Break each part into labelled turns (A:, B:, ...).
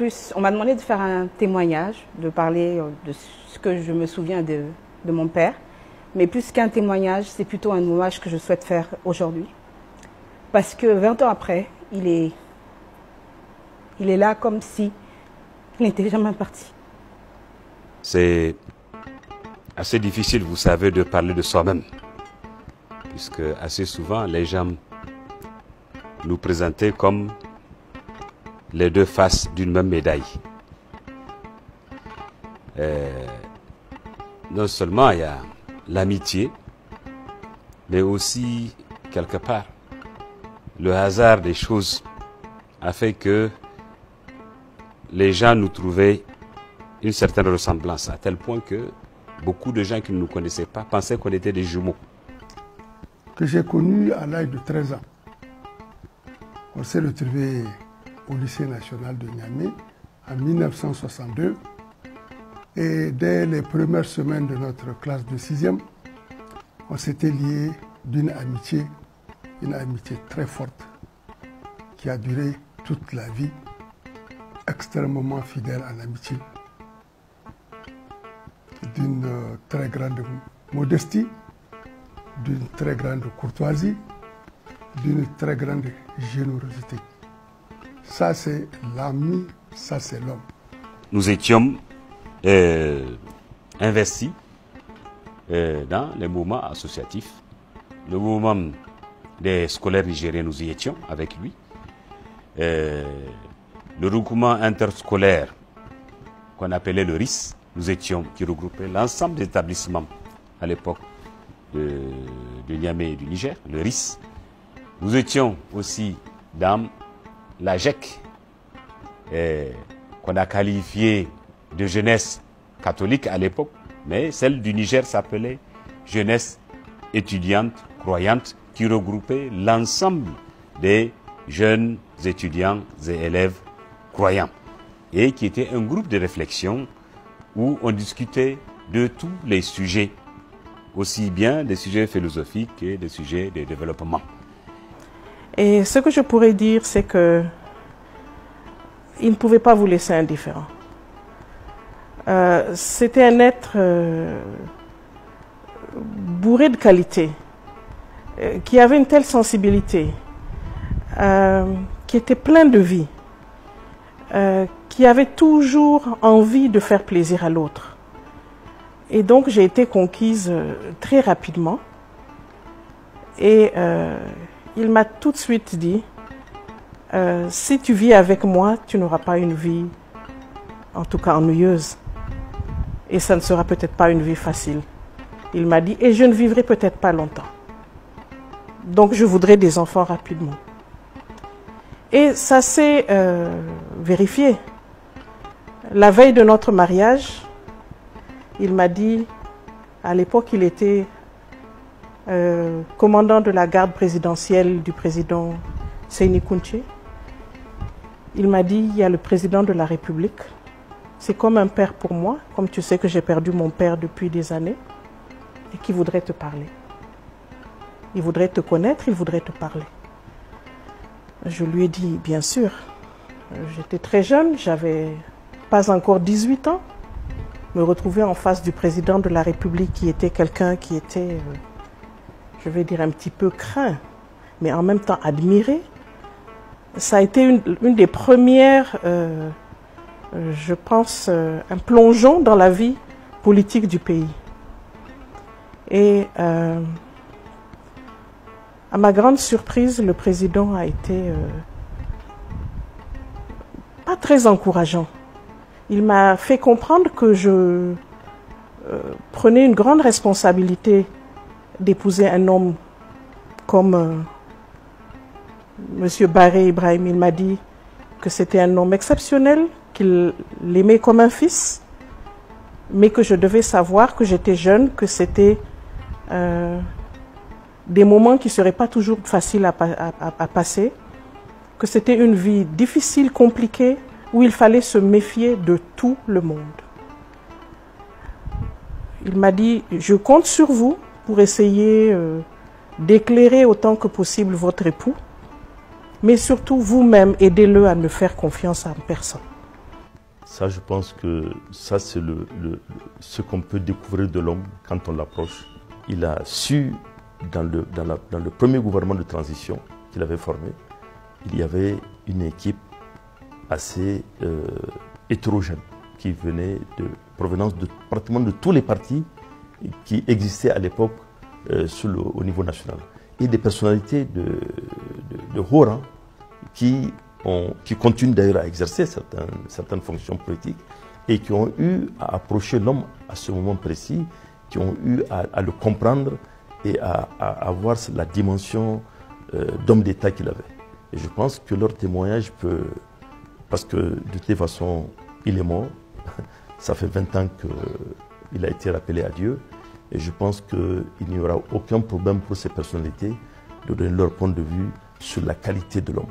A: plus, on m'a demandé de faire un témoignage, de parler de ce que je me souviens de mon père. Mais plus qu'un témoignage, c'est plutôt un hommage que je souhaite faire aujourd'hui. Parce que 20 ans après, il est là comme si il n'était jamais parti.
B: C'est assez difficile, vous savez, de parler de soi-même. Puisque assez souvent, les gens nous présentaient comme les deux faces d'une même médaille. Non seulement il y a l'amitié, mais aussi, quelque part, le hasard des choses a fait que les gens nous trouvaient une certaine ressemblance, à tel point que beaucoup de gens qui ne nous connaissaient pas pensaient qu'on était des jumeaux.
C: Que j'ai connu à l'âge de 13 ans. On s'est retrouvé au lycée national de Niamey en 1962. Et dès les premières semaines de notre classe de 6e, on s'était liés d'une amitié, une amitié très forte, qui a duré toute la vie, extrêmement fidèle à l'amitié, d'une très grande modestie, d'une très grande courtoisie, d'une très grande générosité. Ça, c'est l'ami, ça, c'est l'homme.
B: Nous étions investis dans les mouvements associatifs. Le mouvement des scolaires nigériens, nous y étions avec lui. Le regroupement interscolaire qu'on appelait le RIS, nous étions, qui regroupait l'ensemble des établissements à l'époque de Niamey et du Niger, le RIS. Nous étions aussi dans la GEC, qu'on a qualifiée de jeunesse catholique à l'époque, mais celle du Niger s'appelait jeunesse étudiante croyante, qui regroupait l'ensemble des jeunes étudiants et élèves croyants, et qui était un groupe de réflexion où on discutait de tous les sujets, aussi bien des sujets philosophiques que des sujets de développement.
D: Et ce que je pourrais dire, c'est que il ne pouvait pas vous laisser indifférent. C'était un être bourré de qualités, qui avait une telle sensibilité, qui était plein de vie, qui avait toujours envie de faire plaisir à l'autre. Et donc j'ai été conquise très rapidement. Et il m'a tout de suite dit, si tu vis avec moi, tu n'auras pas une vie, en tout cas ennuyeuse. Et ça ne sera peut-être pas une vie facile. Il m'a dit, et je ne vivrai peut-être pas longtemps. Donc je voudrais des enfants rapidement. Et ça s'est vérifié. La veille de notre mariage, il m'a dit, à l'époque il était commandant de la garde présidentielle du président Seyni Kounché. Il m'a dit, il y a le président de la République. C'est comme un père pour moi, comme tu sais que j'ai perdu mon père depuis des années, et qui voudrait te parler. Il voudrait te connaître, il voudrait te parler. Je lui ai dit, bien sûr. J'étais très jeune, j'avais pas encore 18 ans. Me retrouver en face du président de la République qui était quelqu'un qui était, je vais dire, un petit peu craint, mais en même temps admiré. Ça a été une des premières, je pense, un plongeon dans la vie politique du pays. Et à ma grande surprise, le président a été pas très encourageant. Il m'a fait comprendre que je prenais une grande responsabilité d'épouser un homme comme M. Barré Ibrahim. Il m'a dit que c'était un homme exceptionnel, qu'il l'aimait comme un fils, mais que je devais savoir que j'étais jeune, que c'était des moments qui ne seraient pas toujours faciles à passer, que c'était une vie difficile, compliquée, où il fallait se méfier de tout le monde. Il m'a dit, je compte sur vous pour essayer d'éclairer autant que possible votre époux, mais surtout vous-même, aidez-le à ne faire confiance à personne.
E: Ça, je pense que ça, c'est ce qu'on peut découvrir de l'homme quand on l'approche. Il a su, dans le premier gouvernement de transition qu'il avait formé, il y avait une équipe assez hétérogène qui venait de provenance pratiquement de tous les partis qui existaient à l'époque au niveau national. Et des personnalités de haut rang qui continuent d'ailleurs à exercer certaines fonctions politiques et qui ont eu à approcher l'homme à ce moment précis, qui ont eu à le comprendre et à avoir la dimension d'homme d'État qu'il avait. Et je pense que leur témoignage peut... Parce que de toute façon, il est mort. Ça fait 20 ans qu'il a été rappelé à Dieu. Et je pense qu'il n'y aura aucun problème pour ces personnalités de donner leur point de vue sur la qualité de l'homme.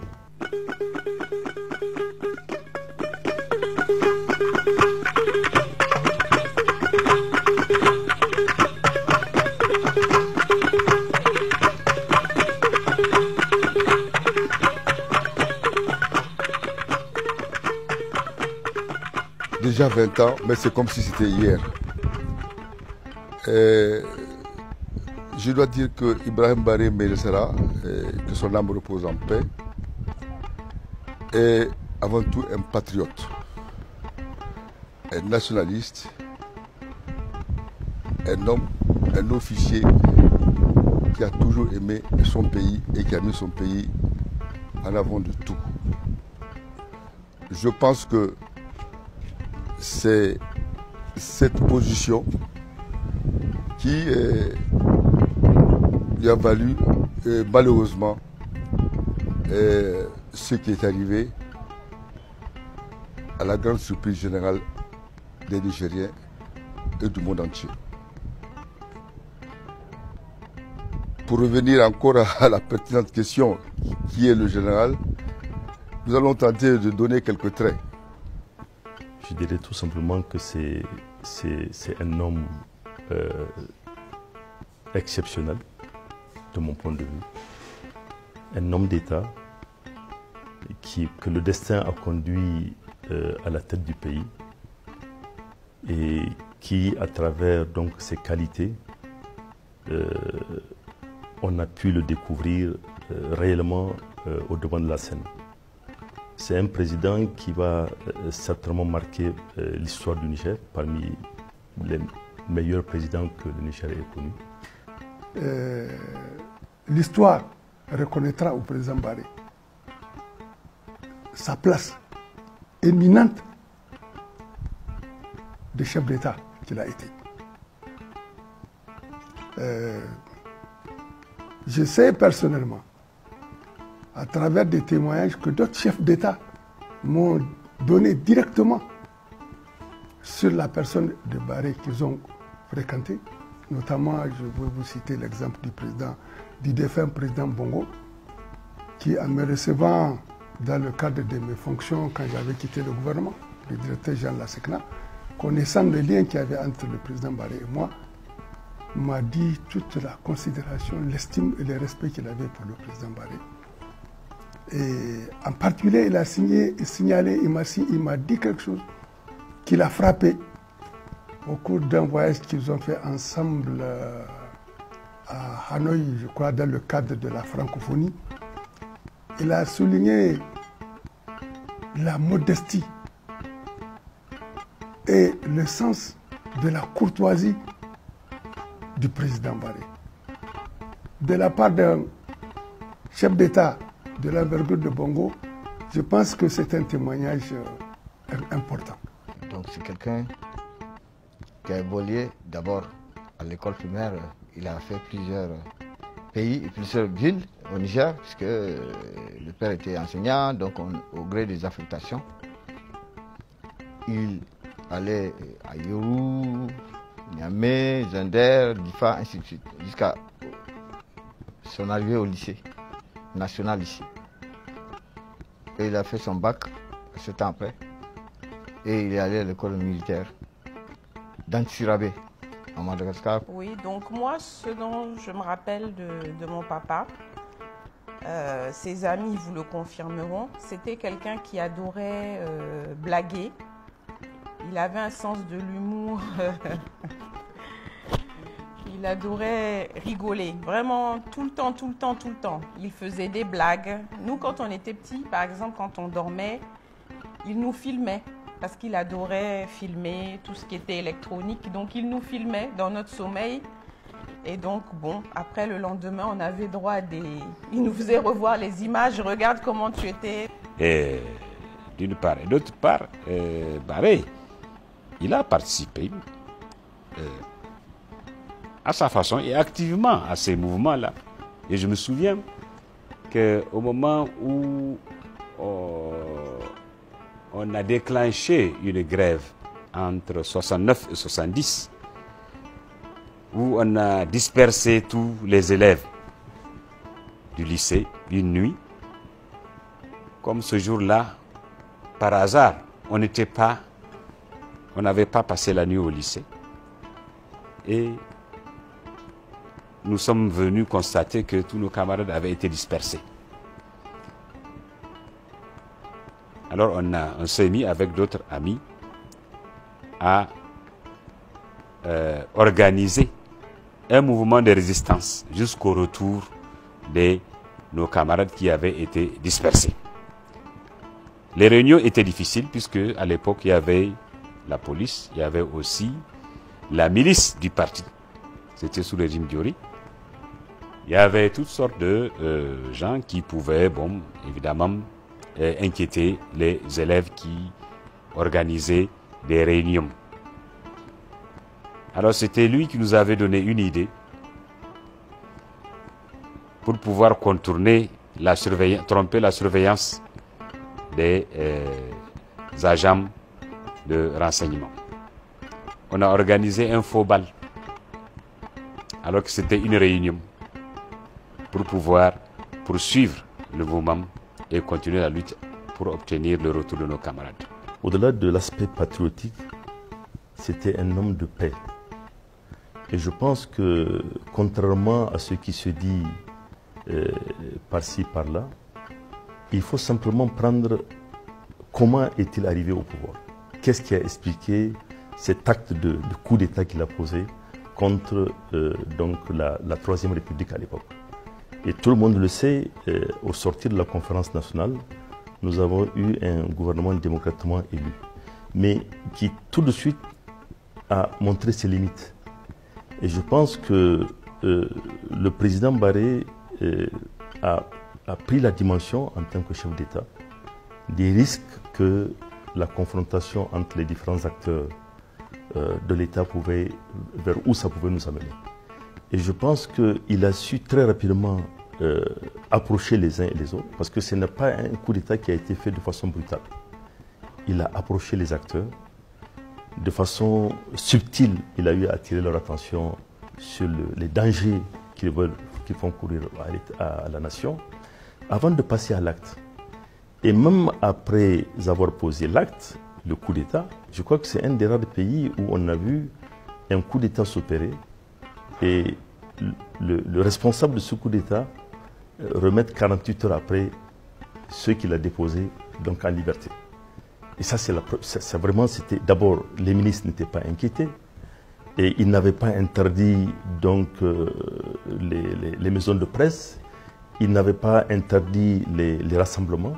F: Déjà 20 ans, mais c'est comme si c'était hier. Je dois dire que Ibrahim Baré Meresara, que son âme repose en paix, est avant tout un patriote, un nationaliste, un homme, un officier qui a toujours aimé son pays et qui a mis son pays en avant de tout. Je pense que c'est cette position qui lui a valu malheureusement ce qui est arrivé à la grande surprise générale des Nigériens et du monde entier. Pour revenir encore à la pertinente question qui est le général, nous allons tenter de donner quelques traits.
E: Je dirais tout simplement que c'est un homme exceptionnel, de mon point de vue. Un homme d'État que le destin a conduit à la tête du pays et qui, à travers donc ses qualités, on a pu le découvrir réellement au devant de la scène. C'est un président qui va certainement marquer l'histoire du Niger parmi les meilleurs présidents que le Niger ait connus.
C: L'histoire reconnaîtra au président Baré sa place éminente de chef d'État qu'il a été. Je sais personnellement, à travers des témoignages que d'autres chefs d'État m'ont donné directement sur la personne de Baré qu'ils ont fréquenté. Notamment, je veux vous citer l'exemple du défunt président Bongo, qui, en me recevant dans le cadre de mes fonctions quand j'avais quitté le gouvernement, le directeur Jean Lassekna, connaissant le lien qu'il y avait entre le président Baré et moi, m'a dit toute la considération, l'estime et le respect qu'il avait pour le président Baré. Et en particulier, il a signalé, il m'a dit quelque chose qui l'a frappé au cours d'un voyage qu'ils ont fait ensemble à Hanoï, je crois, dans le cadre de la francophonie. Il a souligné la modestie et le sens de la courtoisie du président Baré. De la part d'un chef d'État de l'envergure de Bongo, je pense que c'est un témoignage important.
G: Donc c'est quelqu'un qui a évolué d'abord à l'école primaire. Il a fait plusieurs pays et plusieurs villes au Niger, puisque le père était enseignant, donc au gré des affectations, il allait à Yorou, Niamey, Zender, Difa, ainsi de suite, jusqu'à son arrivée au lycée national ici. Et il a fait son bac 7 ans après, et il est allé à l'école militaire d'Antsirabé, en Madagascar.
D: Oui, donc moi, ce dont je me rappelle de mon papa, ses amis vous le confirmeront, c'était quelqu'un qui adorait blaguer, Il avait un sens de l'humour. Il adorait rigoler, vraiment tout le temps, tout le temps, tout le temps. Il faisait des blagues. Nous, quand on était petits, par exemple, quand on dormait, il nous filmait parce qu'il adorait filmer tout ce qui était électronique. Donc, il nous filmait dans notre sommeil. Et donc, bon, après, le lendemain, on avait droit à des... Il nous faisait revoir les images. Regarde comment tu étais.
B: Et d'une part. Et d'autre part, Barré, il a participé à sa façon et activement à ces mouvements-là. Et je me souviens qu'au moment où on a déclenché une grève entre 69 et 70, où on a dispersé tous les élèves du lycée une nuit, comme ce jour-là, par hasard, on n'avait pas passé la nuit au lycée. Et nous sommes venus constater que tous nos camarades avaient été dispersés. Alors on s'est mis avec d'autres amis à organiser un mouvement de résistance jusqu'au retour de nos camarades qui avaient été dispersés. Les réunions étaient difficiles puisque à l'époque il y avait la police, il y avait aussi la milice du parti. C'était sous le régime Diori. Il y avait toutes sortes de gens qui pouvaient, bon, évidemment, inquiéter les élèves qui organisaient des réunions. Alors c'était lui qui nous avait donné une idée pour pouvoir contourner la surveillance, tromper la surveillance des agents de renseignement. On a organisé un faux bal alors que c'était une réunion pour pouvoir poursuivre le mouvement et continuer la lutte pour obtenir le retour de nos camarades.
E: Au-delà de l'aspect patriotique, c'était un homme de paix. Et je pense que, contrairement à ce qui se dit par-ci, par-là, il faut simplement prendre comment est-il arrivé au pouvoir. Qu'est-ce qui a expliqué cet acte de coup d'État qu'il a posé contre donc la Troisième République à l'époque. Et tout le monde le sait, au sortir de la conférence nationale, nous avons eu un gouvernement démocratiquement élu, mais qui tout de suite a montré ses limites. Et je pense que le président Barré a pris la dimension en tant que chef d'État des risques que la confrontation entre les différents acteurs de l'État vers où ça pouvait nous amener. Et je pense qu'il a su très rapidement approcher les uns et les autres, parce que ce n'est pas un coup d'État qui a été fait de façon brutale. Il a approché les acteurs de façon subtile. Il a eu à attirer leur attention sur les dangers qu'ils font courir à la nation, avant de passer à l'acte. Et même après avoir posé l'acte, le coup d'État, je crois que c'est un des rares pays où on a vu un coup d'État s'opérer et le responsable de ce coup d'État remettre 48 heures après ceux qu'il a déposés donc en liberté. Et ça, c'est vraiment, c'était d'abord, les ministres n'étaient pas inquiétés et ils n'avaient pas interdit donc les maisons de presse, ils n'avaient pas interdit les rassemblements,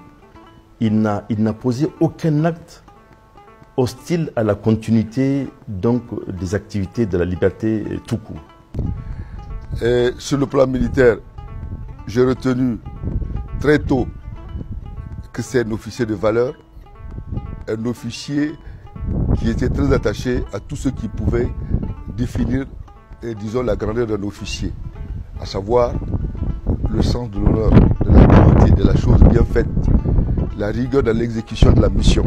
E: il n'a posé aucun acte hostile à la continuité donc des activités de la liberté tout court.
F: Et sur le plan militaire, j'ai retenu très tôt que c'est un officier de valeur, un officier qui était très attaché à tout ce qui pouvait définir, disons, la grandeur d'un officier, à savoir le sens de l'honneur, de la dignité, de la chose bien faite, la rigueur dans l'exécution de la mission.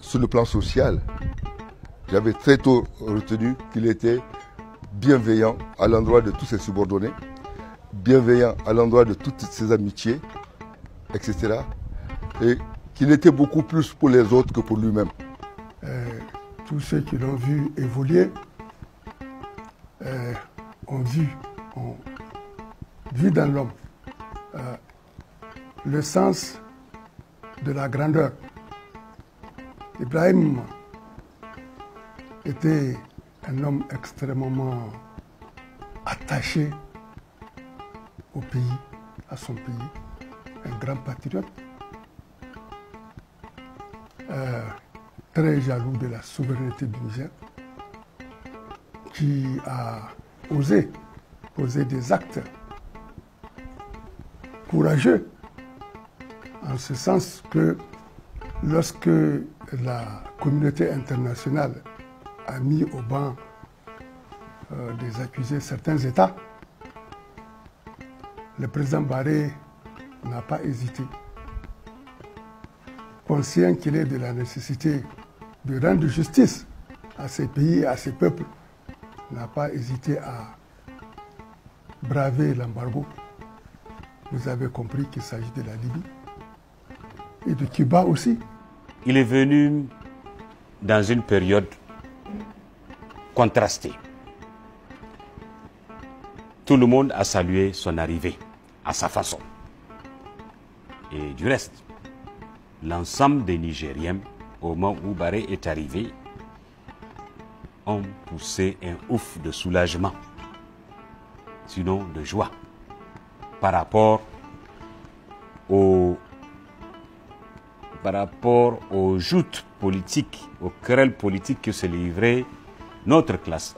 F: Sur le plan social, j'avais très tôt retenu qu'il était bienveillant à l'endroit de tous ses subordonnés, bienveillant à l'endroit de toutes ses amitiés, etc. Et qu'il était beaucoup plus pour les autres que pour lui-même.
C: Tous ceux qui l'ont vu évoluer ont vu dans l'homme le sens de la grandeur, Ibrahim était un homme extrêmement attaché au pays, à son pays, un grand patriote, très jaloux de la souveraineté du Niger, qui a osé poser des actes courageux, en ce sens que lorsque la communauté internationale a mis au banc des accusés certains États, le président Barré n'a pas hésité. Conscient qu'il est de la nécessité de rendre justice à ces pays et à ces peuples, n'a pas hésité à braver l'embargo. Vous avez compris qu'il s'agit de la Libye et de Cuba aussi.
B: Il est venu dans une période contrastée. Tout le monde a salué son arrivée à sa façon. Et du reste, l'ensemble des Nigériens, au moment où Barré est arrivé, ont poussé un ouf de soulagement, sinon de joie, par rapport aux joutes politiques, aux querelles politiques que se livrait notre classe,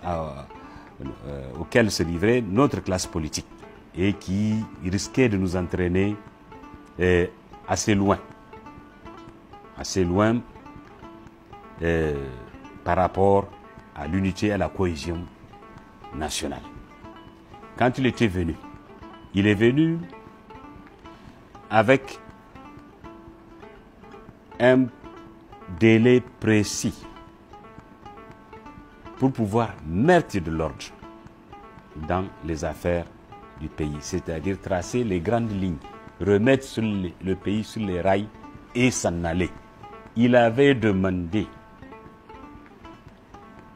B: auxquelles se livrait notre classe politique et qui risquaient de nous entraîner assez loin par rapport à l'unité et à la cohésion nationale. Quand il était venu, il est venu avec un délai précis pour pouvoir mettre de l'ordre dans les affaires du pays, c'est-à-dire tracer les grandes lignes, remettre le pays sur les rails et s'en aller. Il avait demandé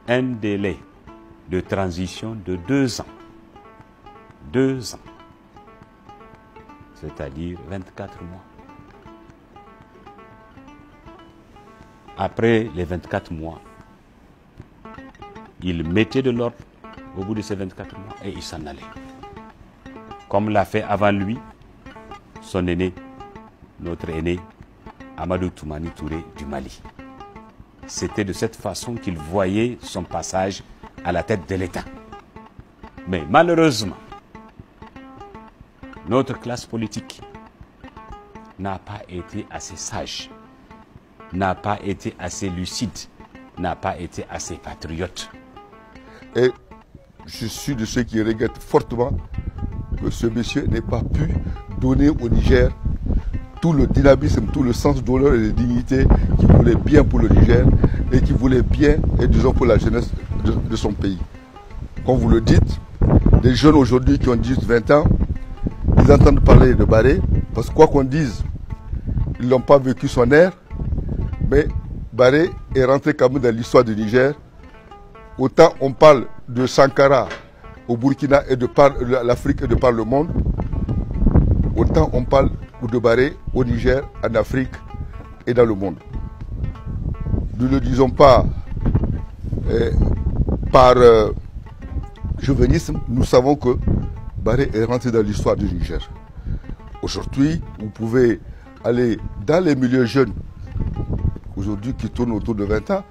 B: un délai de transition de 2 ans. 2 ans. C'est-à-dire 24 mois. Après les 24 mois, il mettait de l'ordre au bout de ces 24 mois et il s'en allait. Comme l'a fait avant lui son aîné, notre aîné, Amadou Toumani Touré du Mali. C'était de cette façon qu'il voyait son passage à la tête de l'État. Mais malheureusement, notre classe politique n'a pas été assez sage, n'a pas été assez lucide, n'a pas été assez patriote.
F: Et je suis de ceux qui regrettent fortement que ce monsieur n'ait pas pu donner au Niger tout le dynamisme, tout le sens d'honneur et de dignité qu'il voulait bien pour le Niger et qu'il voulait bien, et disons, pour la jeunesse de son pays. Comme vous le dites, les jeunes aujourd'hui qui ont 18-20 ans, ils entendent parler de Barré, parce que quoi qu'on dise, ils n'ont pas vécu son ère, mais Barré est rentré quand même dans l'histoire du Niger. Autant on parle de Sankara au Burkina et de par l'Afrique et de par le monde, autant on parle de Barré au Niger, en Afrique et dans le monde. Nous ne le disons pas par chauvinisme, nous savons que Barré est rentré dans l'histoire du Niger. Aujourd'hui, vous pouvez aller dans les milieux jeunes, aujourd'hui qui tournent autour de 20 ans,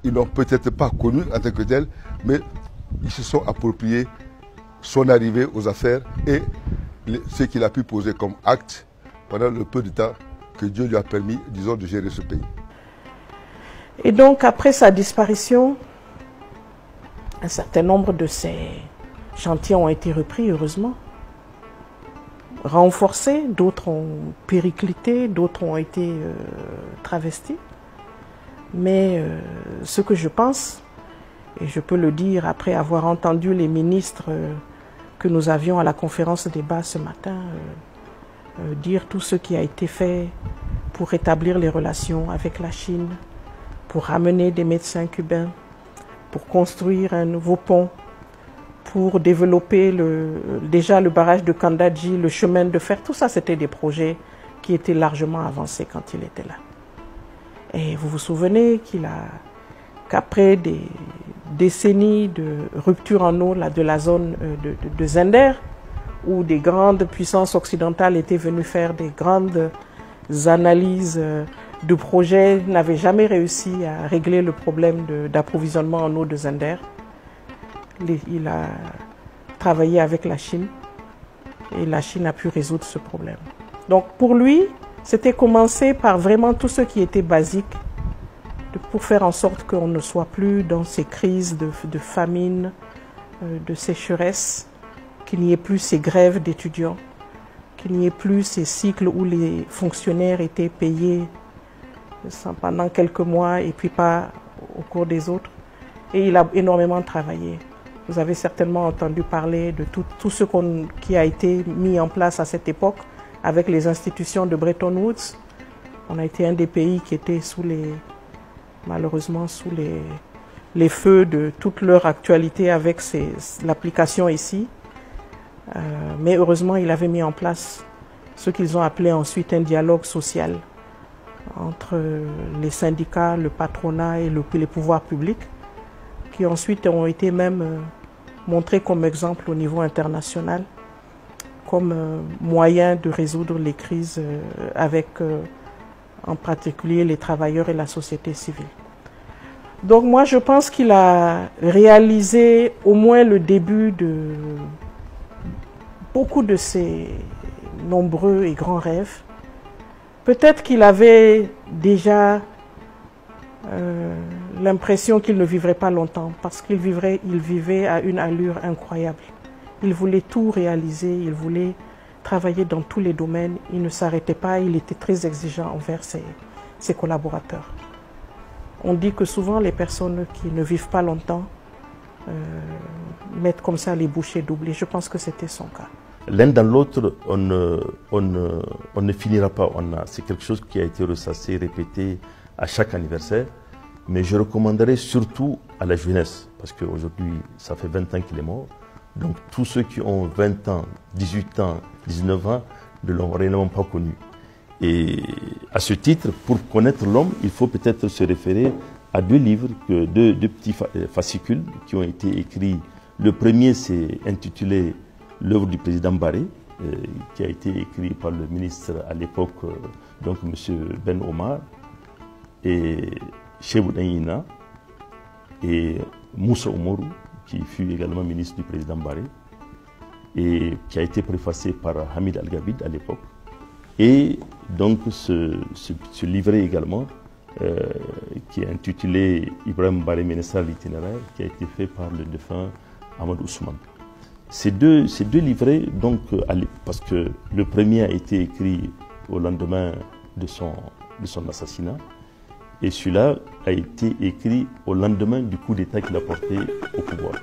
F: ils n'ont peut-être pas connu en tant que tel, mais ils se sont appropriés son arrivée aux affaires et ce qu'il a pu poser comme acte pendant le peu de temps que Dieu lui a permis, disons, de gérer ce pays.
D: Et donc, après sa disparition, un certain nombre de ces chantiers ont été repris, heureusement, renforcés, d'autres ont périclité, d'autres ont été travestis. Mais ce que je pense, et je peux le dire après avoir entendu les ministres que nous avions à la conférence débat ce matin, dire tout ce qui a été fait pour rétablir les relations avec la Chine, pour ramener des médecins cubains, pour construire un nouveau pont, pour développer déjà le barrage de Kandadji, le chemin de fer, tout ça c'était des projets qui étaient largement avancés quand il était là. Et vous vous souvenez qu'après des décennies de rupture en eau de la zone de Zender, où des grandes puissances occidentales étaient venues faire des grandes analyses de projets, n'avaient jamais réussi à régler le problème d'approvisionnement en eau de Zender. Il a travaillé avec la Chine et la Chine a pu résoudre ce problème. Donc pour lui, c'était commencer par vraiment tout ce qui était basique pour faire en sorte qu'on ne soit plus dans ces crises de famine, de sécheresse, qu'il n'y ait plus ces grèves d'étudiants, qu'il n'y ait plus ces cycles où les fonctionnaires étaient payés pendant quelques mois et puis pas au cours des autres. Et il a énormément travaillé. Vous avez certainement entendu parler de tout ce qui a été mis en place à cette époque avec les institutions de Bretton Woods. On a été un des pays qui était malheureusement sous les feux de toute leur actualité avec l'application ici. Mais heureusement, il avait mis en place ce qu'ils ont appelé ensuite un dialogue social entre les syndicats, le patronat et les pouvoirs publics, qui ensuite ont été même montrés comme exemple au niveau international, comme moyen de résoudre les crises avec en particulier les travailleurs et la société civile. Donc moi je pense qu'il a réalisé au moins le début de beaucoup de ses nombreux et grands rêves. Peut-être qu'il avait déjà l'impression qu'il ne vivrait pas longtemps parce qu'il vivait à une allure incroyable. Il voulait tout réaliser, il voulait travailler dans tous les domaines, il ne s'arrêtait pas, il était très exigeant envers ses collaborateurs. On dit que souvent les personnes qui ne vivent pas longtemps mettent comme ça les bouchées doubles et je pense que c'était son cas.
E: L'un dans l'autre, on ne finira pas. C'est quelque chose qui a été ressassé, répété à chaque anniversaire. Mais je recommanderais surtout à la jeunesse, parce qu'aujourd'hui, ça fait 20 ans qu'il est mort. Donc tous ceux qui ont 20 ans, 18 ans, 19 ans ne l'ont réellement pas connu. Et à ce titre, pour connaître l'homme, il faut peut-être se référer à deux livres, deux petits fascicules qui ont été écrits. Le premier, c'est intitulé L'œuvre du président Barré, qui a été écrit par le ministre à l'époque, donc M. Ben Omar, et Chebou Danyina, et Moussa Oumarou, qui fut également ministre du président Barré, et qui a été préfacé par Hamid Al-Gabid à l'époque. Et donc ce livret également, qui est intitulé Ibrahim Barré Ménessar l'itinéraire, qui a été fait par le défunt Ahmad Ousmane. Ces deux livrets, donc, parce que le premier a été écrit au lendemain de son assassinat, et celui-là a été écrit au lendemain du coup d'État qu'il a porté au pouvoir.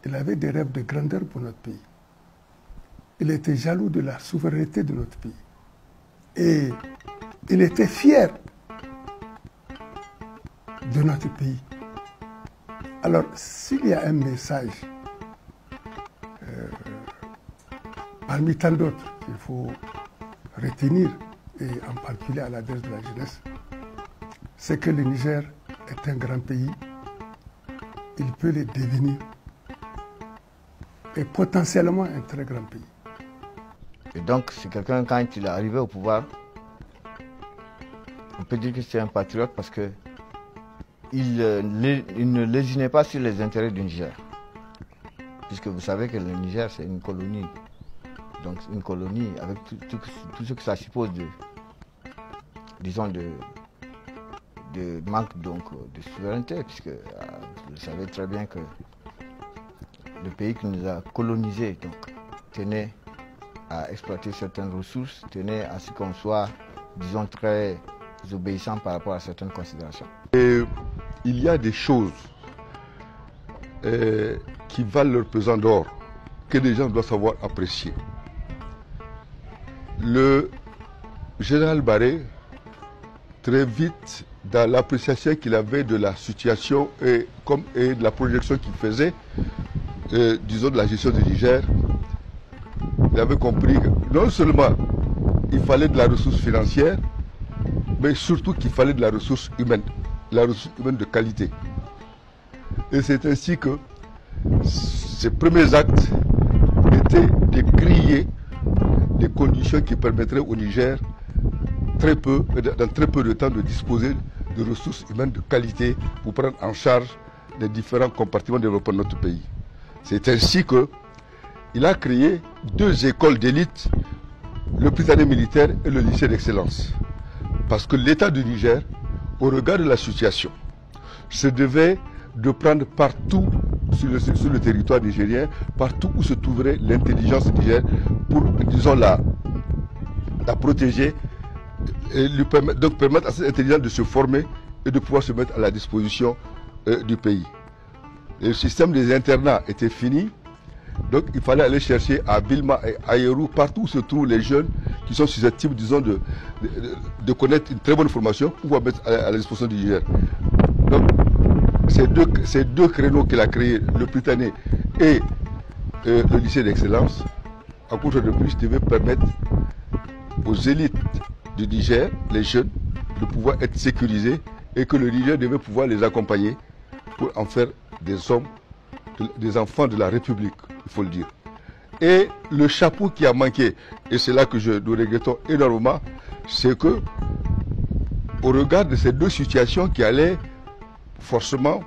C: Il avait des rêves de grandeur pour notre pays. Il était jaloux de la souveraineté de notre pays. Et il était fier de notre pays. Alors, s'il y a un message parmi tant d'autres qu'il faut retenir, et en particulier à l'adresse de la jeunesse, c'est que le Niger est un grand pays. Il peut le devenir. Et potentiellement un très grand pays.
G: Et donc, c'est quelqu'un, quand il est arrivé au pouvoir, on peut dire que c'est un patriote parce que il ne lésinait pas sur les intérêts du Niger. Puisque vous savez que le Niger, c'est une colonie. Donc, une colonie avec tout ce que ça suppose de manque donc, de souveraineté, puisque vous savez très bien que le pays qui nous a colonisés tenait à exploiter certaines ressources, tenait à ce qu'on soit, disons, très désobéissant par rapport à certaines considérations.
F: Et il y a des choses qui valent leur pesant d'or, que les gens doivent savoir apprécier. Le général Barré, très vite, dans l'appréciation qu'il avait de la situation et de la projection qu'il faisait, disons de la gestion du Niger, il avait compris que non seulement il fallait de la ressource financière, mais surtout qu'il fallait de la ressource humaine de qualité. Et c'est ainsi que ses premiers actes étaient de créer des conditions qui permettraient au Niger, dans très peu de temps, de disposer de ressources humaines de qualité pour prendre en charge les différents compartiments de développement de notre pays. C'est ainsi qu'il a créé 2 écoles d'élite, le Prytanée militaire et le lycée d'excellence. Parce que l'État du Niger, au regard de la situation, se devait de prendre partout sur le territoire nigérien, partout où se trouverait l'intelligence nigérienne, pour, disons, la protéger et lui permettre à cette intelligence de se former et de pouvoir se mettre à la disposition du pays. Le système des internats était fini, donc il fallait aller chercher à Bilma et à Yerou, partout où se trouvent les jeunes qui sont susceptibles, disons, de connaître une très bonne formation pour pouvoir mettre à la disposition du Niger. Donc, ces deux créneaux qu'il a créés, le Prytanée et le lycée d'excellence, à cause de plus, devaient permettre aux élites du Niger, les jeunes, de pouvoir être sécurisés et que le Niger devait pouvoir les accompagner pour en faire des hommes, des enfants de la République, il faut le dire. Et le chapeau qui a manqué, et c'est là que nous regrettons énormément, c'est que, au regard de ces 2 situations qui allaient forcément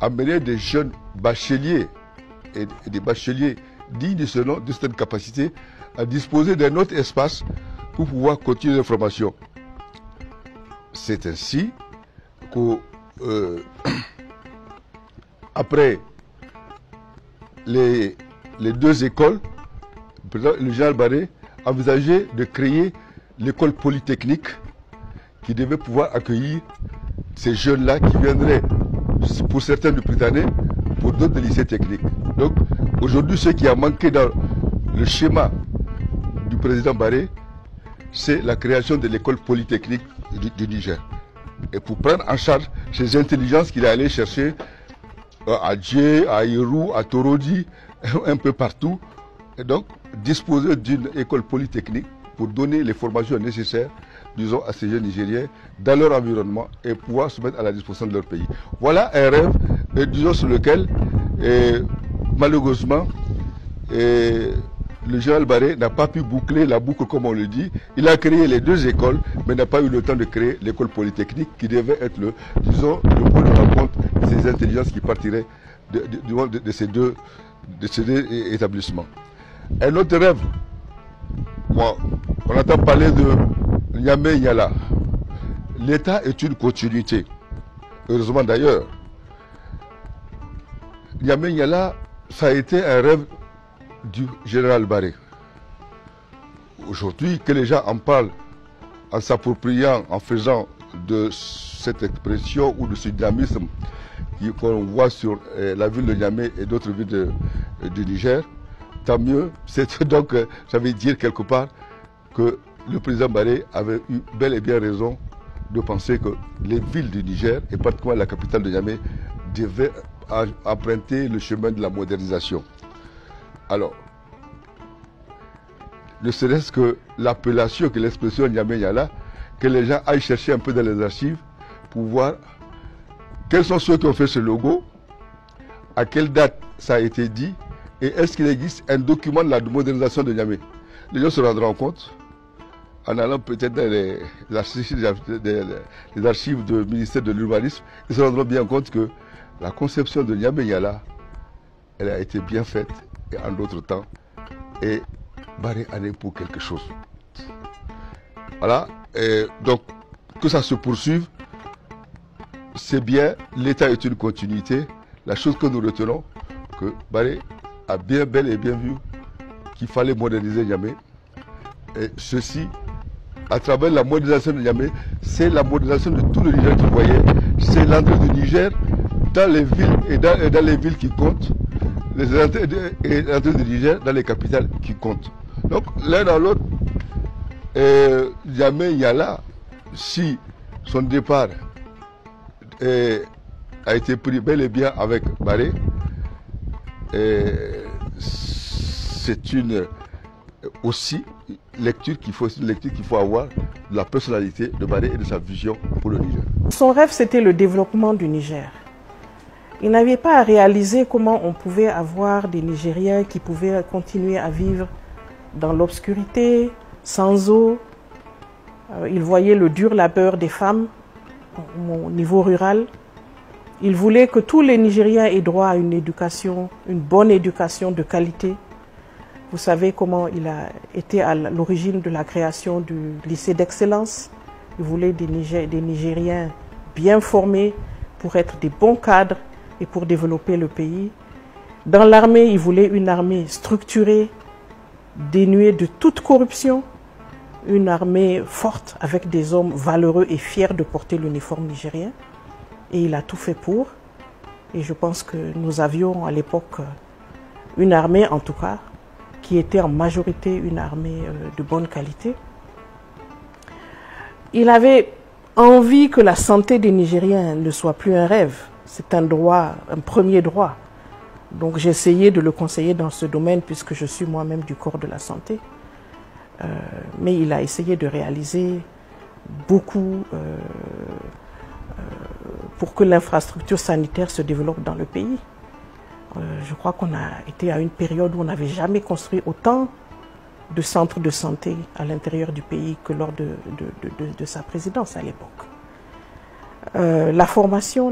F: amener des jeunes bacheliers et des bacheliers dignes de ce nom, de cette capacité, à disposer d'un autre espace pour pouvoir continuer leur formation. C'est ainsi que, après les 2 écoles, le général Barré envisageait de créer l'école polytechnique qui devait pouvoir accueillir ces jeunes-là qui viendraient, pour certains du Prytanée, pour d'autres des lycées techniques. Donc aujourd'hui, ce qui a manqué dans le schéma du président Barré, c'est la création de l'école polytechnique du Niger. Et pour prendre en charge ces intelligences qu'il est allé chercher à Djé, à Yerou, à Torodi, un peu partout, et donc disposer d'une école polytechnique pour donner les formations nécessaires, disons, à ces jeunes Nigériens dans leur environnement et pouvoir se mettre à la disposition de leur pays. Voilà un rêve, disons, sur lequel, malheureusement, le général Barré n'a pas pu boucler la boucle comme on le dit. Il a créé les 2 écoles, mais n'a pas eu le temps de créer l'école polytechnique qui devait être le point de rencontre de ces intelligences qui partiraient de ces deux établissements. Un autre rêve, on entend parler de Niamey-Niala. L'État est une continuité. Heureusement d'ailleurs. Niamey-Niala, ça a été un rêve du général Barré. Aujourd'hui, que les gens en parlent en s'appropriant, en faisant de cette expression ou de ce dynamisme qu'on voit sur la ville de Niamey et d'autres villes du Niger, tant mieux. C'est donc, ça veut dire quelque part que le président Barré avait eu bel et bien raison de penser que les villes du Niger, et particulièrement la capitale de Niamey, devaient emprunter le chemin de la modernisation. Alors, ne serait-ce que l'appellation, que l'expression Niamey-Niala, que les gens aillent chercher un peu dans les archives pour voir quels sont ceux qui ont fait ce logo, à quelle date ça a été dit, et est-ce qu'il existe un document de la modernisation de Niamey. Les gens se rendront compte, en allant peut-être dans les archives du ministère de l'Urbanisme, ils se rendront bien compte que la conception de Niamey-Niala, elle a été bien faite, et en d'autres temps, et Barré en est pour quelque chose. Voilà, et donc que ça se poursuive, c'est bien, l'État est une continuité. La chose que nous retenons, que Barré a bel et bien vu qu'il fallait moderniser Niamey, et ceci à travers la modernisation de Niamey, c'est la modernisation de tout le Niger qui voyait. C'est l'entrée du Niger dans les villes et dans les villes qui comptent, l'entrée du Niger dans les capitales qui comptent. Donc l'un dans l'autre, Niamey Yala, si son départ a été pris bel et bien avec Barré, c'est une aussi lecture qu'il faut avoir de la personnalité de Barré et de sa vision pour le Niger.
D: Son rêve, c'était le développement du Niger. Il n'avait pas à réaliser comment on pouvait avoir des Nigériens qui pouvaient continuer à vivre dans l'obscurité, sans eau. Il voyait le dur labeur des femmes au niveau rural. Il voulait que tous les Nigériens aient droit à une éducation, une bonne éducation de qualité. Vous savez comment il a été à l'origine de la création du lycée d'excellence. Il voulait des Nigériens bien formés pour être des bons cadres et pour développer le pays. Dans l'armée, il voulait une armée structurée, dénuée de toute corruption, une armée forte avec des hommes valeureux et fiers de porter l'uniforme nigérien. Et il a tout fait pour. Et je pense que nous avions à l'époque une armée, en tout cas, qui était en majorité une armée de bonne qualité. Il avait envie que la santé des Nigériens ne soit plus un rêve. C'est un droit, un premier droit. Donc j'ai essayé de le conseiller dans ce domaine puisque je suis moi-même du corps de la santé. Mais il a essayé de réaliser beaucoup pour que l'infrastructure sanitaire se développe dans le pays. Je crois qu'on a été à une période où on n'avait jamais construit autant de centres de santé à l'intérieur du pays que lors de sa présidence à l'époque. La formation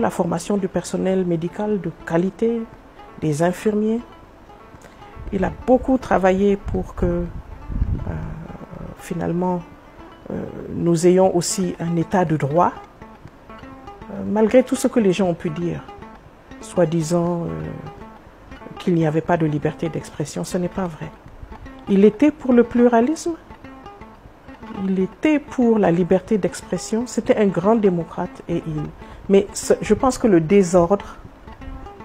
D: du personnel médical de qualité, des infirmiers. Il a beaucoup travaillé pour que finalement nous ayons aussi un état de droit, malgré tout ce que les gens ont pu dire, soi-disant qu'il n'y avait pas de liberté d'expression. Ce n'est pas vrai. Il était pour le pluralisme, il était pour la liberté d'expression, c'était un grand démocrate. Mais je pense que le désordre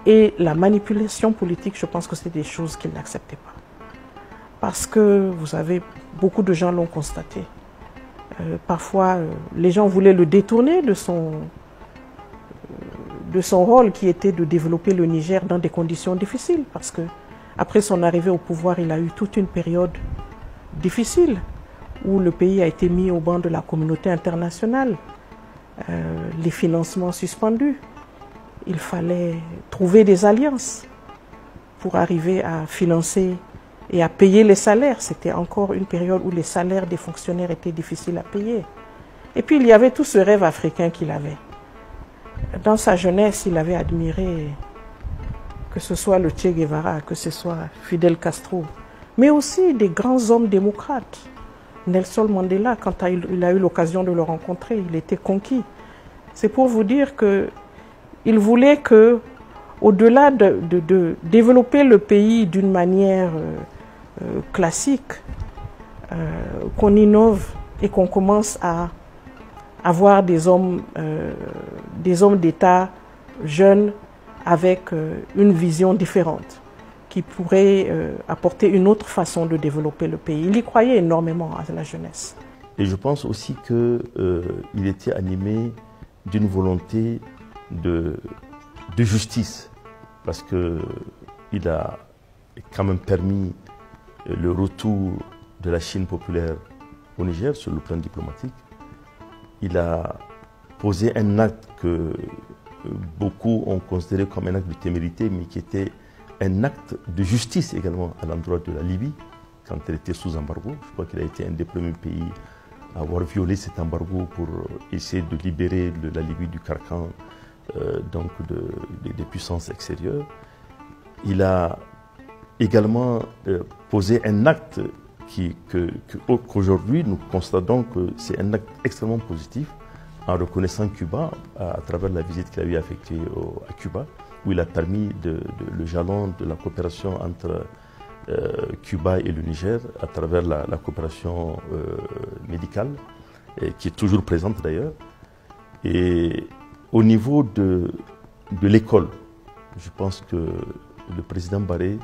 D: et la manipulation politique, je pense que c'est des choses qu'il n'acceptait pas. Parce que, vous savez, beaucoup de gens l'ont constaté. Parfois, les gens voulaient le détourner de son rôle qui était de développer le Niger dans des conditions difficiles. Parce que après son arrivée au pouvoir, il a eu toute une période difficile où le pays a été mis au banc de la communauté internationale, les financements suspendus. Il fallait trouver des alliances pour arriver à financer et à payer les salaires. C'était encore une période où les salaires des fonctionnaires étaient difficiles à payer. Et puis il y avait tout ce rêve africain qu'il avait. Dans sa jeunesse, il avait admiré que ce soit le Che Guevara, que ce soit Fidel Castro, mais aussi des grands hommes démocrates. Nelson Mandela, quand il a eu l'occasion de le rencontrer, il était conquis. C'est pour vous dire qu'il voulait que, au-delà de développer le pays d'une manière classique, qu'on innove et qu'on commence à avoir des hommes d'État jeunes avec une vision différente, qui pourrait apporter une autre façon de développer le pays. Il y croyait énormément à la jeunesse.
E: Et je pense aussi qu'il était animé d'une volonté de justice, parce qu'il a quand même permis le retour de la Chine populaire au Niger sur le plan diplomatique. Il a posé un acte que beaucoup ont considéré comme un acte de témérité, mais qui était un acte de justice également à l'endroit de la Libye, quand elle était sous embargo. Je crois qu'il a été un des premiers pays à avoir violé cet embargo pour essayer de libérer la Libye du carcan des puissances extérieures. Il a également posé un acte qu'aujourd'hui nous constatons que c'est un acte extrêmement positif, en reconnaissant Cuba à travers la visite qu'il a eu effectuée à Cuba, où il a permis le jalon de la coopération entre Cuba et le Niger à travers la coopération médicale. et qui est toujours présente d'ailleurs. Et au niveau de l'école, je pense que le président Barré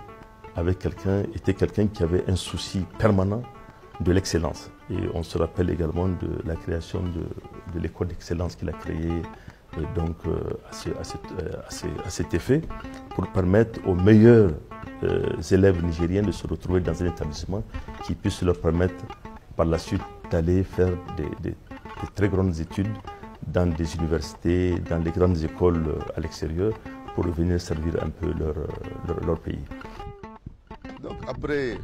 E: était quelqu'un qui avait un souci permanent de l'excellence. Et on se rappelle également de la création de l'école d'excellence qu'il a créée donc, à cet effet, pour permettre aux meilleurs élèves nigériens de se retrouver dans un établissement qui puisse leur permettre par la suite d'aller faire des très grandes études dans des universités, dans les grandes écoles à l'extérieur, pour venir servir un peu leur pays.
F: Donc après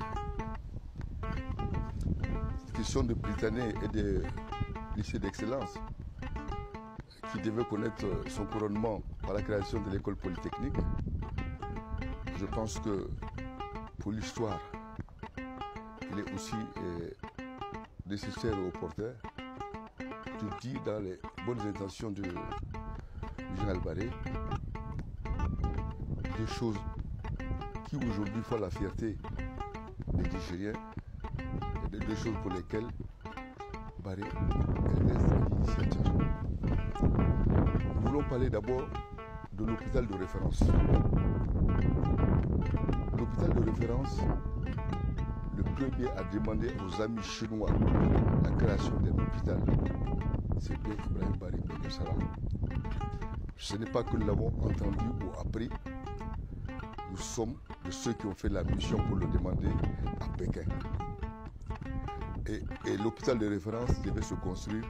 F: cette question de Britannique et de lycée d'excellence, qui devait connaître son couronnement par la création de l'école polytechnique, je pense que pour l'histoire, il est aussi nécessaire et opportun de dire dans les bonnes intentions du général Barré des choses qui aujourd'hui font la fierté des Nigériens et des choses pour lesquelles Barré est l'initiateur. Nous voulons parler d'abord de l'hôpital de référence. L'hôpital de référence, le premier à demander aux amis chinois la création d'un hôpital, c'est bien Ibrahim Barré Benguesara. Ce n'est pas que nous l'avons entendu ou appris, nous sommes de ceux qui ont fait la mission pour le demander à Pékin. Et l'hôpital de référence devait se construire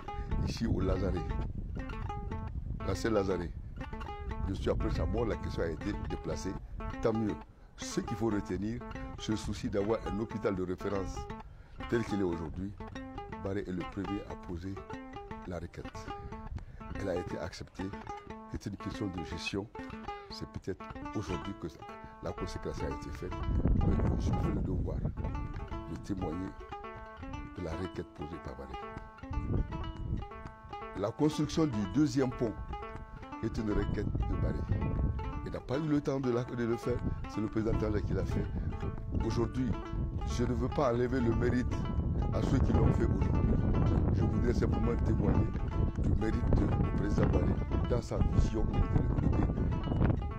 F: ici au Lazaret. Là, c'est Lazaret. Je suis après sa mort, la question a été déplacée. Tant mieux. Ce qu'il faut retenir, c'est le souci d'avoir un hôpital de référence tel qu'il est aujourd'hui. Barré est le premier à poser la requête. Elle a été acceptée. C'était une question de gestion. C'est peut-être aujourd'hui que la consécration a été faite. Mais je fais le devoir de témoigner de la requête posée par Barré. La construction du deuxième pont est une requête de Barré. Il n'a pas eu le temps de le faire, c'est le président Tanja qui l'a fait. Aujourd'hui, je ne veux pas enlever le mérite à ceux qui l'ont fait aujourd'hui. Je voudrais simplement témoigner du mérite du président Barré dans sa vision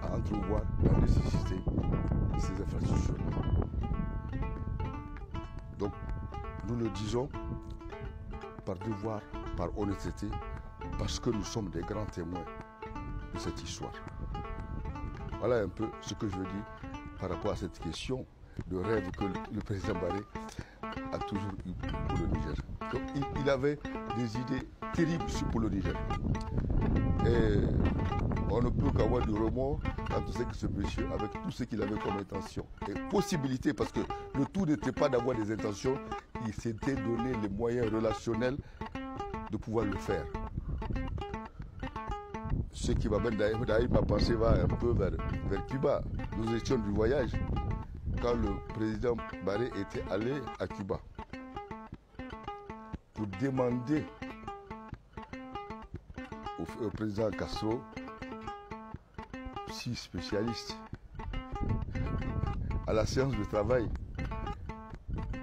F: à entrevoir la nécessité de ces infrastructures. Donc, nous le disons par devoir, par honnêteté, parce que nous sommes des grands témoins de cette histoire. Voilà un peu ce que je veux dire par rapport à cette question de rêve que le président Barré a toujours eu pour le Niger. Donc, il avait des idées terribles pour le Niger. Et on ne peut qu'avoir du remords quand on sait que ce monsieur, avec tout ce qu'il avait comme intention et possibilité, parce que le tout n'était pas d'avoir des intentions, il s'était donné les moyens relationnels de pouvoir le faire. Ce qui m'amène d'ailleurs, ma pensée va un peu vers Cuba. Nous étions du voyage quand le président Barré était allé à Cuba pour demander au président Castro 6 spécialistes. À la séance de travail,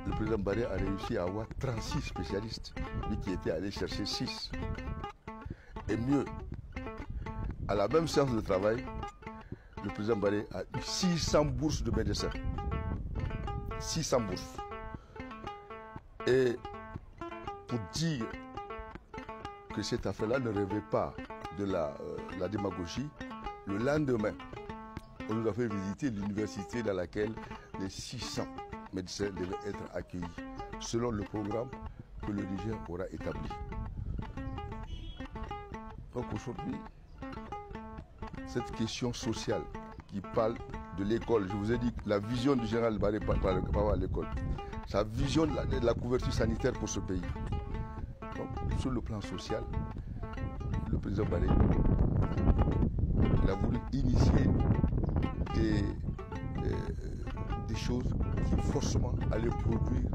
F: le président Barré a réussi à avoir 36 spécialistes, lui qui était allé chercher 6. Et mieux, à la même séance de travail, le président Barré a eu 600 bourses de médecins. 600 bourses. Et pour dire que cette affaire-là ne rêvait pas de la démagogie, le lendemain, on nous a fait visiter l'université dans laquelle les 600 médecins devaient être accueillis, selon le programme que le Niger aura établi. Donc aujourd'hui, cette question sociale qui parle de l'école, je vous ai dit la vision du général Barré par rapport à l'école, sa vision de la couverture sanitaire pour ce pays. Donc, sur le plan social, le président Barré, il a voulu initier des choses qui forcément allaient produire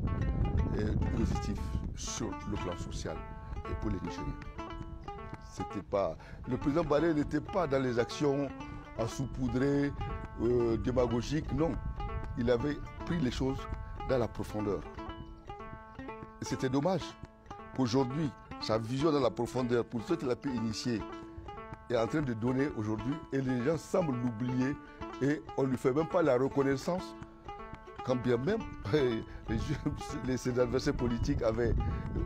F: du positif sur le plan social et pour les Nigériens. C'était pas, le président Barré n'était pas dans les actions à saupoudrer, démagogiques, non. Il avait pris les choses dans la profondeur. Et c'était dommage qu'aujourd'hui, sa vision dans la profondeur, pour ceux qu'il a pu initier, est en train de donner aujourd'hui et les gens semblent l'oublier et on ne lui fait même pas la reconnaissance. Quand bien même ses adversaires politiques avaient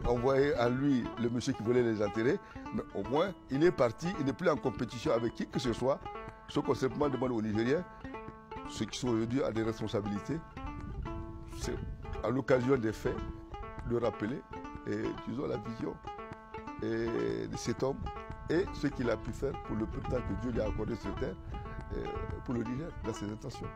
F: envoyé à lui le monsieur qui voulait les enterrer, mais au moins il est parti, il n'est plus en compétition avec qui que ce soit. Ce qu'on simplement demande aux Nigériens, ceux qui sont aujourd'hui à des responsabilités, c'est à l'occasion des faits de rappeler et disons la vision de cet homme et ce qu'il a pu faire pour le peu de temps que Dieu lui a accordé sur terre pour le Niger dans ses intentions.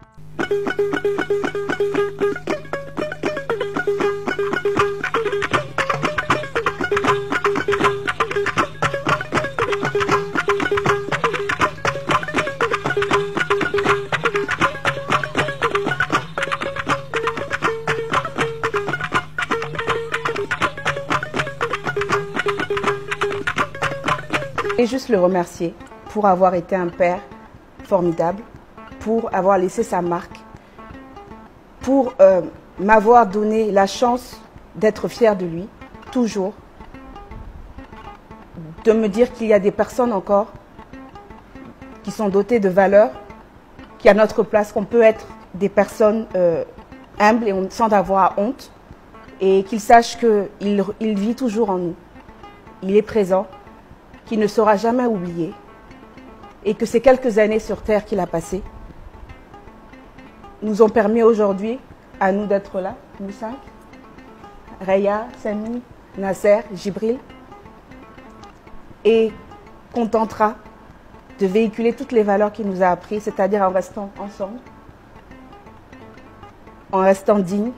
A: Et juste le remercier pour avoir été un père formidable, pour avoir laissé sa marque, pour m'avoir donné la chance d'être fière de lui, toujours, de me dire qu'il y a des personnes encore qui sont dotées de valeurs, qui à notre place, qu'on peut être des personnes humbles et sans avoir honte, et qu'il sache qu'il vit toujours en nous, il est présent, qu'il ne sera jamais oublié, et que ces quelques années sur Terre qu'il a passées nous ont permis aujourd'hui à nous d'être là, nous 5, Raya, Samy, Nasser, Jibril, et qu'on tentera de véhiculer toutes les valeurs qu'il nous a apprises, c'est-à-dire en restant ensemble, en restant dignes,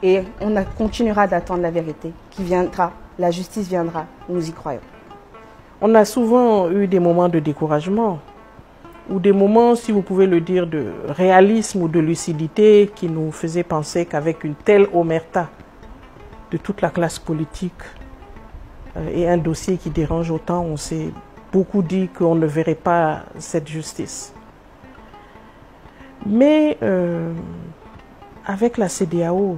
A: et on continuera d'attendre la vérité qui viendra, la justice viendra, nous y croyons.
D: On a souvent eu des moments de découragement, ou des moments, si vous pouvez le dire, de réalisme ou de lucidité qui nous faisaient penser qu'avec une telle omerta de toute la classe politique et un dossier qui dérange autant, on s'est beaucoup dit qu'on ne verrait pas cette justice. Mais avec la CEDEAO,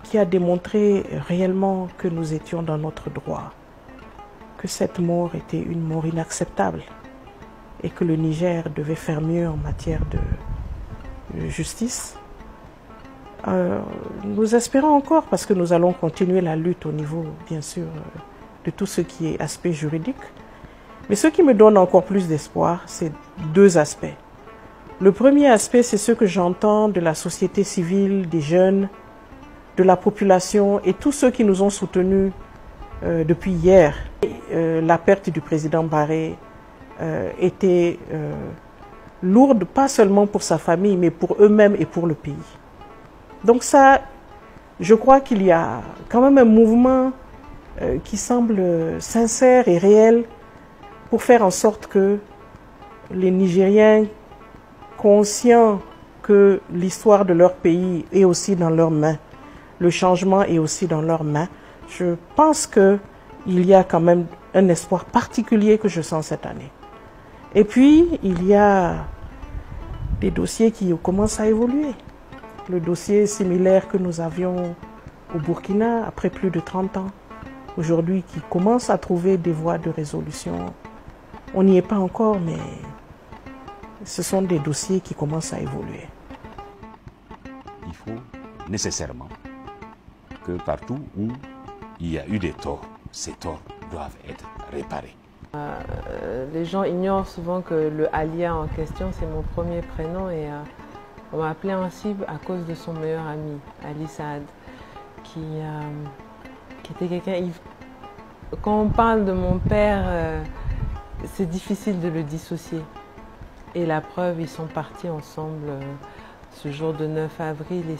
D: qui a démontré réellement que nous étions dans notre droit, que cette mort était une mort inacceptable et que le Niger devait faire mieux en matière de justice. Nous espérons encore, parce que nous allons continuer la lutte au niveau, bien sûr, de tout ce qui est aspect juridique. Mais ce qui me donne encore plus d'espoir, c'est deux aspects. Le premier aspect, c'est ce que j'entends de la société civile, des jeunes, de la population et tous ceux qui nous ont soutenus depuis hier. La perte du président Barré était lourde, pas seulement pour sa famille, mais pour eux-mêmes et pour le pays. Donc ça, je crois qu'il y a quand même un mouvement qui semble sincère et réel pour faire en sorte que les Nigériens, conscients que l'histoire de leur pays est aussi dans leurs mains, le changement est aussi dans leurs mains, je pense qu'il y a quand même un espoir particulier que je sens cette année. Et puis, il y a des dossiers qui commencent à évoluer. Le dossier similaire que nous avions au Burkina, après plus de 30 ans, aujourd'hui qui commence à trouver des voies de résolution. On n'y est pas encore, mais ce sont des dossiers qui commencent à évoluer.
B: Il faut nécessairement que partout où il y a eu des torts, ces torts doivent être réparés.
H: Les gens ignorent souvent que le Alia en question, c'est mon premier prénom et on m'a appelé ainsi à cause de son meilleur ami, Ali Saad, qui était quelqu'un... Quand on parle de mon père, c'est difficile de le dissocier. Et la preuve, ils sont partis ensemble ce jour de 9 avril et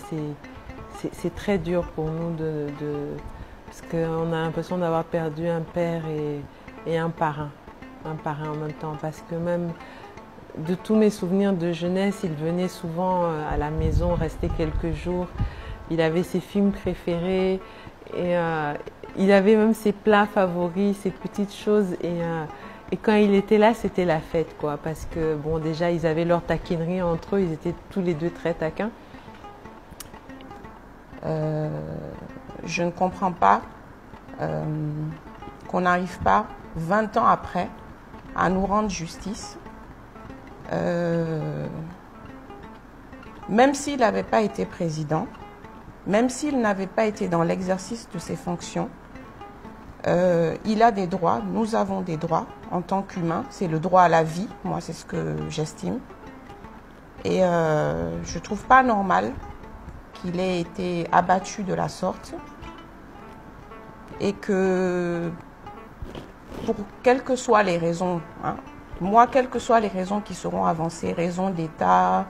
H: c'est très dur pour nous parce qu'on a l'impression d'avoir perdu un père et un parrain en même temps. Parce que même de tous mes souvenirs de jeunesse, il venait souvent à la maison, restait quelques jours. Il avait ses films préférés et il avait même ses plats favoris, ses petites choses. Et quand il était là, c'était la fête, quoi. Parce que, bon, déjà, ils avaient leur taquinerie entre eux, ils étaient tous les deux très taquins.
I: Je ne comprends pas qu'on n'arrive pas, 20 ans après, à nous rendre justice. Même s'il n'avait pas été président, même s'il n'avait pas été dans l'exercice de ses fonctions, il a des droits, nous avons des droits en tant qu'humains. C'est le droit à la vie, moi c'est ce que j'estime. Et je ne trouve pas normal qu'il ait été abattu de la sorte et que, pour quelles que soient les raisons, hein, moi, quelles que soient les raisons qui seront avancées, raisons d'État,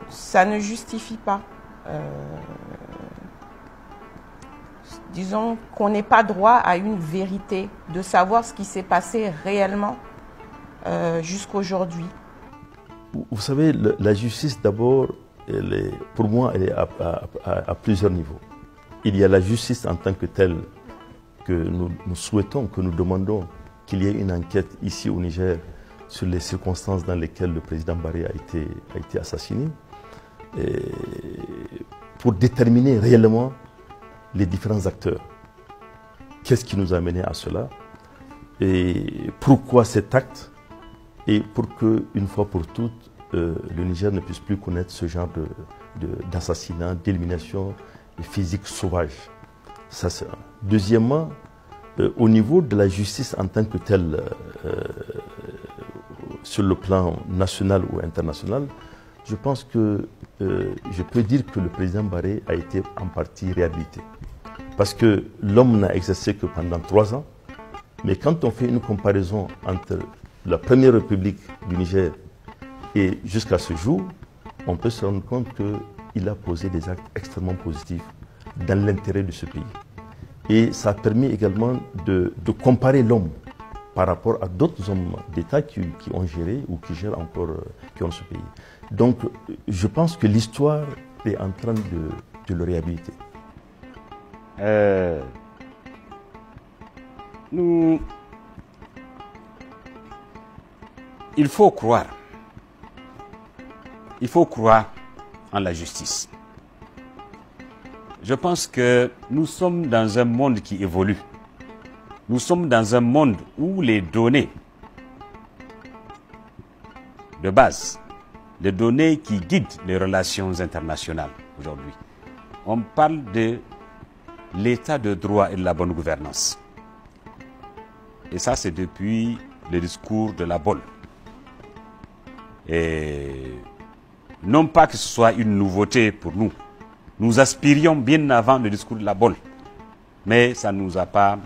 I: ça ne justifie pas. Disons qu'on n'ait pas droit à une vérité, de savoir ce qui s'est passé réellement jusqu'aujourd'hui.
E: Vous savez, la justice d'abord, pour moi, elle est à plusieurs niveaux. Il y a la justice en tant que telle que nous souhaitons, que nous demandons qu'il y ait une enquête ici au Niger sur les circonstances dans lesquelles le président Barré a été assassiné, pour déterminer réellement les différents acteurs. Qu'est-ce qui nous a amené à cela et pourquoi cet acte, et pour qu'une fois pour toutes, le Niger ne puisse plus connaître ce genre d'assassinat, d'élimination physique sauvage. Ça, c'est un. Deuxièmement, au niveau de la justice en tant que telle, sur le plan national ou international, je pense que je peux dire que le président Barré a été en partie réhabilité. Parce que l'homme n'a exercé que pendant 3 ans, mais quand on fait une comparaison entre la première république du Niger et jusqu'à ce jour, on peut se rendre compte qu'il a posé des actes extrêmement positifs dans l'intérêt de ce pays. Et ça a permis également de comparer l'homme par rapport à d'autres hommes d'État qui ont géré ou qui gèrent encore ce pays. Donc je pense que l'histoire est en train de le réhabiliter.
B: Il faut croire en la justice. Je pense que nous sommes dans un monde qui évolue. Nous sommes dans un monde où les données de base, les données qui guident les relations internationales aujourd'hui, on parle de l'état de droit et de la bonne gouvernance. Et ça, c'est depuis le discours de la Bolle. Et non pas que ce soit une nouveauté pour nous. Nous aspirions bien avant le discours de la Bolle. Mais ça ne nous a pas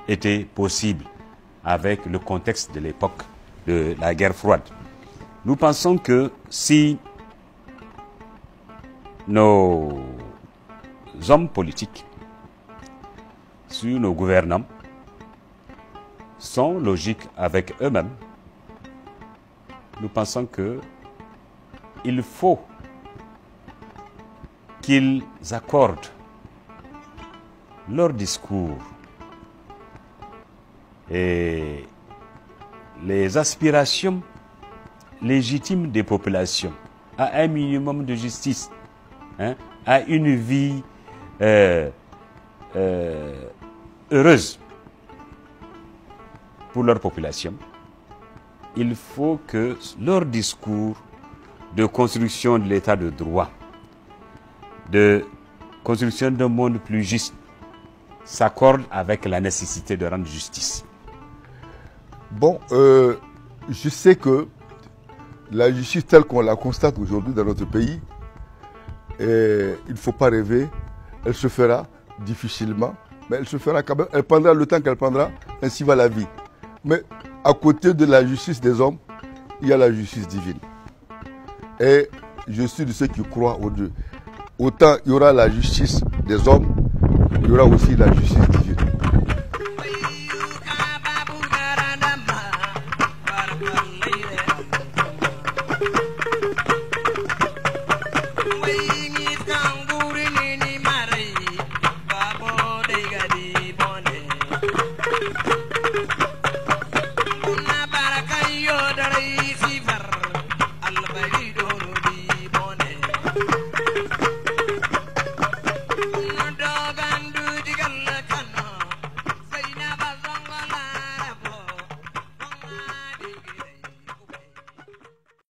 B: été possible avec le contexte de l'époque de la guerre froide. Nous pensons que si nos hommes politiques, si nos gouvernants sont logiques avec eux-mêmes, nous pensons qu'il faut qu'ils accordent leur discours et les aspirations légitimes des populations à un minimum de justice, à une vie heureuse pour leur population. Il faut que leur discours de construction de l'état de droit, de construction d'un monde plus juste, s'accorde avec la nécessité de rendre justice.
F: Bon, je sais que la justice telle qu'on la constate aujourd'hui dans notre pays, il ne faut pas rêver, elle se fera difficilement, mais elle se fera quand même, elle prendra le temps qu'elle prendra, ainsi va la vie. Mais à côté de la justice des hommes, il y a la justice divine. Et je suis de ceux qui croient au Dieu. Autant il y aura la justice des hommes, il y aura aussi la justice divine.